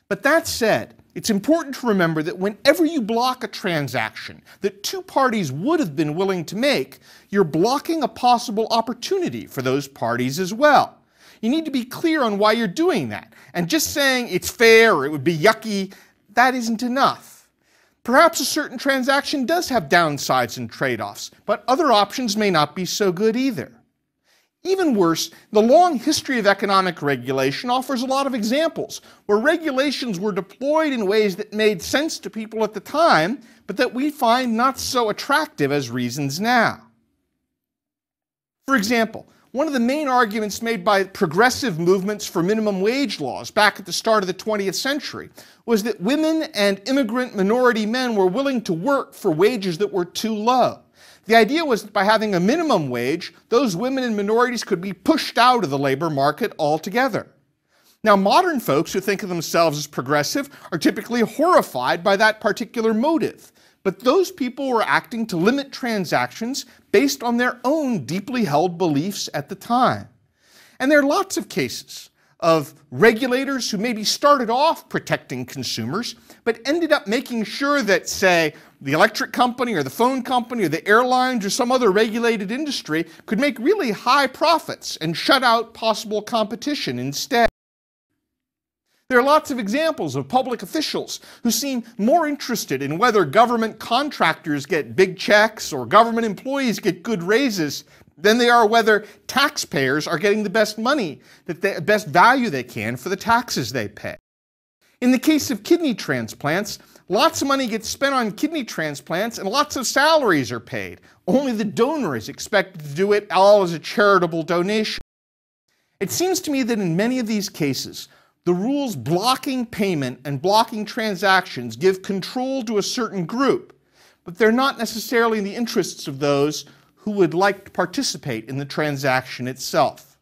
But that said, it's important to remember that whenever you block a transaction that two parties would have been willing to make, you're blocking a possible opportunity for those parties as well. You need to be clear on why you're doing that, and just saying it's fair or it would be yucky, that isn't enough. Perhaps a certain transaction does have downsides and trade-offs, but other options may not be so good either. Even worse, the long history of economic regulation offers a lot of examples where regulations were deployed in ways that made sense to people at the time, but that we find not so attractive as reasons now. For example, one of the main arguments made by progressive movements for minimum wage laws back at the start of the 20th century was that women and immigrant minority men were willing to work for wages that were too low. The idea was that by having a minimum wage, those women and minorities could be pushed out of the labor market altogether. Now, modern folks who think of themselves as progressive are typically horrified by that particular motive. But those people were acting to limit transactions based on their own deeply held beliefs at the time. And there are lots of cases of regulators who maybe started off protecting consumers, but ended up making sure that, say, the electric company or the phone company or the airlines or some other regulated industry could make really high profits and shut out possible competition instead. There are lots of examples of public officials who seem more interested in whether government contractors get big checks or government employees get good raises than they are whether taxpayers are getting the best money, the best value they can for the taxes they pay. In the case of kidney transplants, lots of money gets spent on kidney transplants and lots of salaries are paid. Only the donor is expected to do it all as a charitable donation. It seems to me that in many of these cases, the rules blocking payment and blocking transactions give control to a certain group, but they're not necessarily in the interests of those who would like to participate in the transaction itself.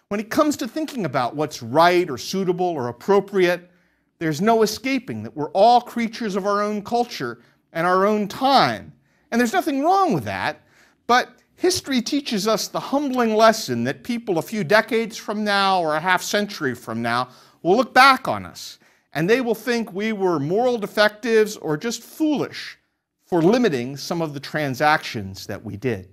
When it comes to thinking about what's right or suitable or appropriate, there's no escaping that we're all creatures of our own culture and our own time. And there's nothing wrong with that, but history teaches us the humbling lesson that people a few decades from now or a half century from now will look back on us, and they will think we were moral defectives or just foolish for limiting some of the transactions that we did.